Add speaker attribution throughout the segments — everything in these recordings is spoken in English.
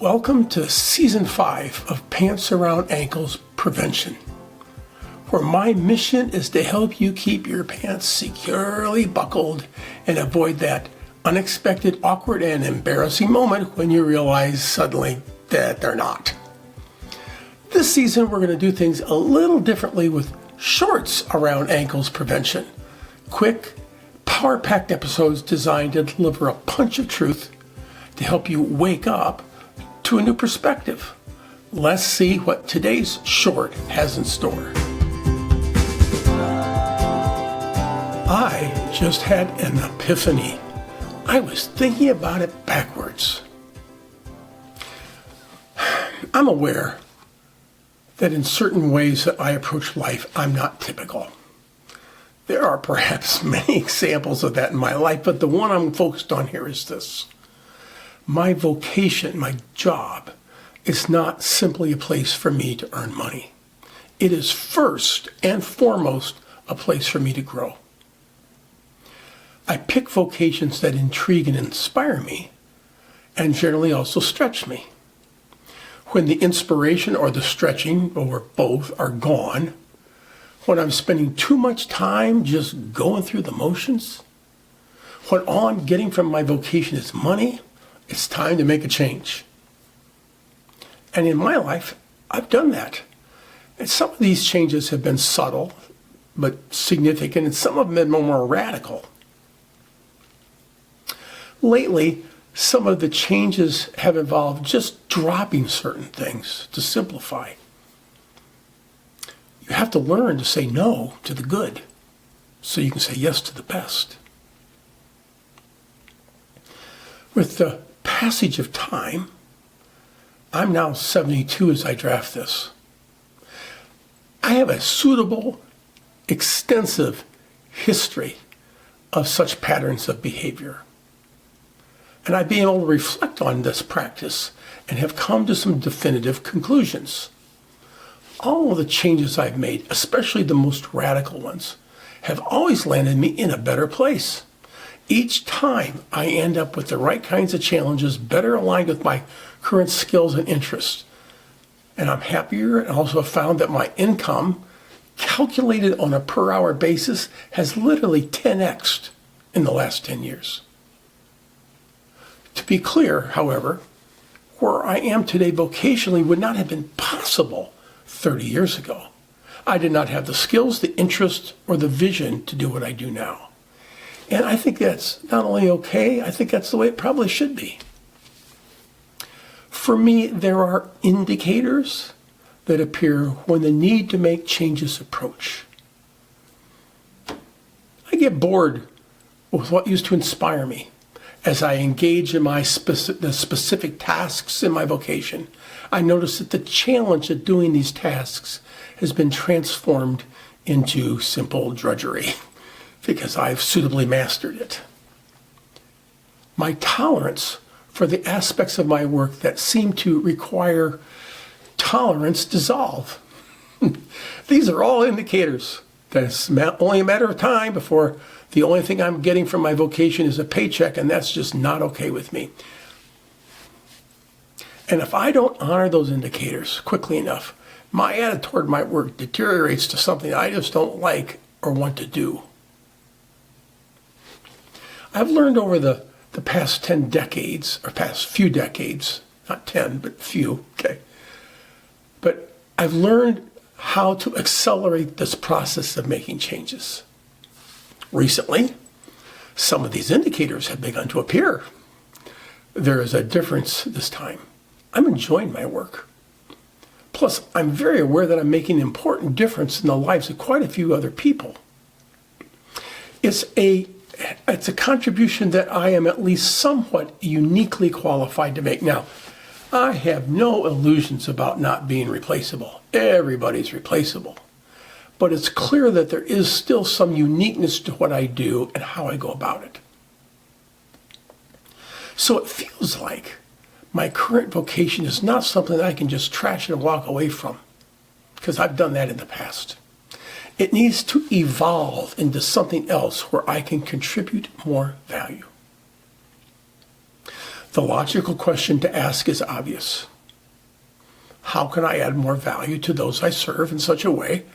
Speaker 1: Welcome to Season 5 of Pants Around Ankles Prevention, where my mission is to help you keep your pants securely buckled and avoid that unexpected, awkward, and embarrassing moment when you realize suddenly that they're not. This season, we're going to do things a little differently with shorts around ankles prevention. Quick, power-packed episodes designed to deliver a punch of truth to help you wake up to a new perspective. Let's see what today's short has in store. I just had an epiphany. I was thinking about it backwards. I'm aware that in certain ways that I approach life, I'm not typical. There are perhaps many examples of that in my life, but the one I'm focused on here is this. My vocation, my job, is not simply a place for me to earn money. It is first and foremost a place for me to grow. I pick vocations that intrigue and inspire me, and generally also stretch me. When the inspiration or the stretching, or both, are gone, when I'm spending too much time just going through the motions, when all I'm getting from my vocation is money, it's time to make a change. And in my life, I've done that. And some of these changes have been subtle, but significant, and some of them have been more radical. Lately, some of the changes have involved just dropping certain things to simplify. You have to learn to say no to the good so you can say yes to the best. With the passage of time, I'm now 72 as I draft this. I have a suitable, extensive history of such patterns of behavior. And I've been able to reflect on this practice and have come to some definitive conclusions. All of the changes I've made, especially the most radical ones, have always landed me in a better place. Each time I end up with the right kinds of challenges better aligned with my current skills and interests. And I'm happier, and also found that my income, calculated on a per hour basis, has literally 10x'd in the last 10 years. To be clear, however, where I am today vocationally would not have been possible 30 years ago. I did not have the skills, the interest, or the vision to do what I do now. And I think that's not only okay, I think that's the way it probably should be. For me, there are indicators that appear when the need to make changes approach. I get bored with what used to inspire me. As I engage in the specific tasks in my vocation, I notice that the challenge of doing these tasks has been transformed into simple drudgery because I've suitably mastered it. My tolerance for the aspects of my work that seem to require tolerance dissolve. These are all indicators that it's only a matter of time before the only thing I'm getting from my vocation is a paycheck, and that's just not okay with me. And if I don't honor those indicators quickly enough, my attitude toward my work deteriorates to something I just don't like or want to do. I've learned over the past 10 decades, or past few decades, not 10, but few, okay. But I've learned how to accelerate this process of making changes. Recently, some of these indicators have begun to appear. There is a difference this time. I'm enjoying my work. Plus, I'm very aware that I'm making an important difference in the lives of quite a few other people. It's a contribution that I am at least somewhat uniquely qualified to make. Now, I have no illusions about not being replaceable. Everybody's replaceable. But it's clear that there is still some uniqueness to what I do and how I go about it. So it feels like my current vocation is not something that I can just trash and walk away from, because I've done that in the past. It needs to evolve into something else where I can contribute more value. The logical question to ask is obvious. How can I add more value to those I serve in such a way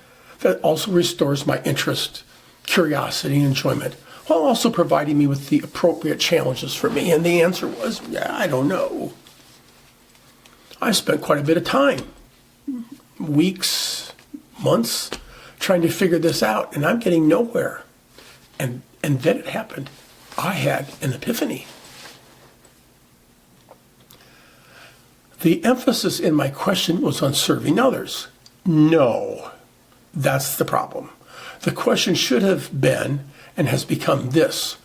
Speaker 1: that also restores my interest, curiosity, and enjoyment, while also providing me with the appropriate challenges for me? And the answer was, I don't know. I spent quite a bit of time, weeks, months, trying to figure this out, and I'm getting nowhere. And then it happened. I had an epiphany. The emphasis in my question was on serving others. No, that's the problem. The question should have been, and has become this: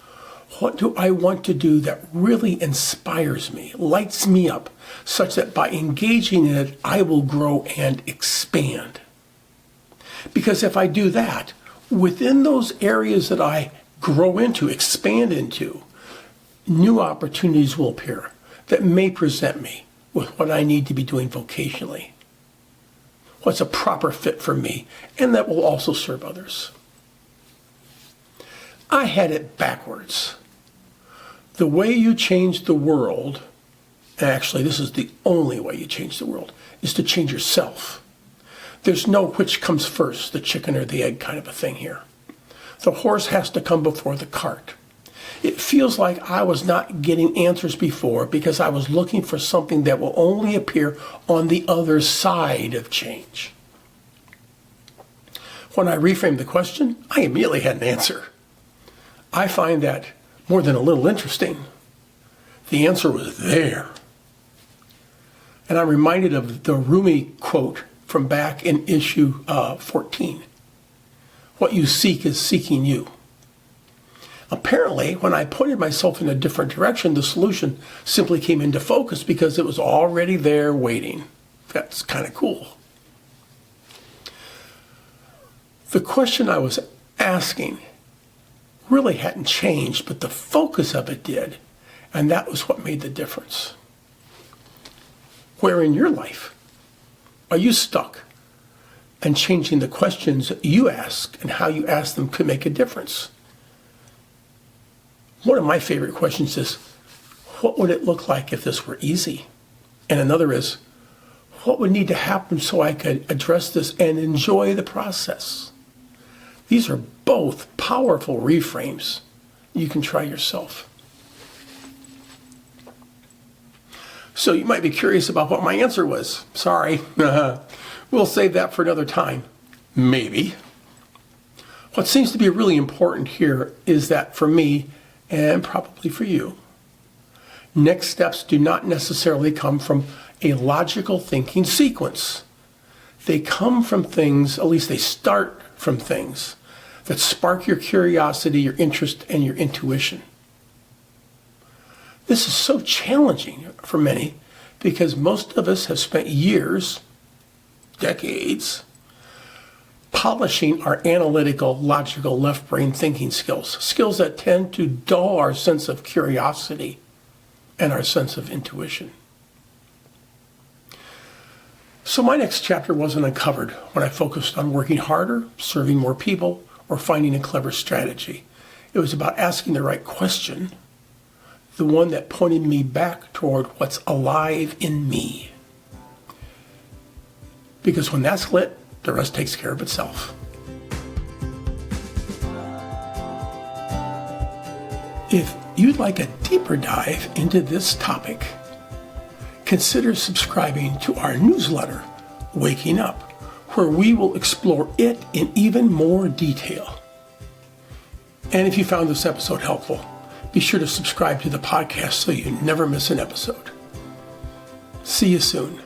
Speaker 1: what do I want to do that really inspires me, lights me up, such that by engaging in it, I will grow and expand? Because if I do that, within those areas that I grow into, expand into, new opportunities will appear that may present me with what I need to be doing vocationally, what's a proper fit for me, and that will also serve others. I had it backwards. The way you change the world, and actually this is the only way you change the world, is to change yourself. There's no which comes first, the chicken or the egg kind of a thing here. The horse has to come before the cart. It feels like I was not getting answers before because I was looking for something that will only appear on the other side of change. When I reframed the question, I immediately had an answer. I find that more than a little interesting. The answer was there. And I'm reminded of the Rumi quote from back in issue 14. What you seek is seeking you. Apparently, when I pointed myself in a different direction, the solution simply came into focus because it was already there waiting. That's kind of cool. The question I was asking really hadn't changed, but the focus of it did, and that was what made the difference. Where in your life are you stuck? And changing the questions you ask and how you ask them could make a difference. One of my favorite questions is, what would it look like if this were easy? And another is, what would need to happen so I could address this and enjoy the process? These are both powerful reframes you can try yourself. So you might be curious about what my answer was. Sorry, we'll save that for another time. Maybe. What seems to be really important here is that for me, and probably for you, next steps do not necessarily come from a logical thinking sequence. They come from things, at least they start from things, that spark your curiosity, your interest, and your intuition. This is so challenging for many because most of us have spent years, decades, polishing our analytical, logical, left brain thinking skills that tend to dull our sense of curiosity and our sense of intuition. So my next chapter wasn't uncovered when I focused on working harder, serving more people, or finding a clever strategy. It was about asking the right question, the one that pointed me back toward what's alive in me. Because when that's lit, the rest takes care of itself. If you'd like a deeper dive into this topic, consider subscribing to our newsletter, Waking Up, where we will explore it in even more detail. And if you found this episode helpful, be sure to subscribe to the podcast so you never miss an episode. See you soon.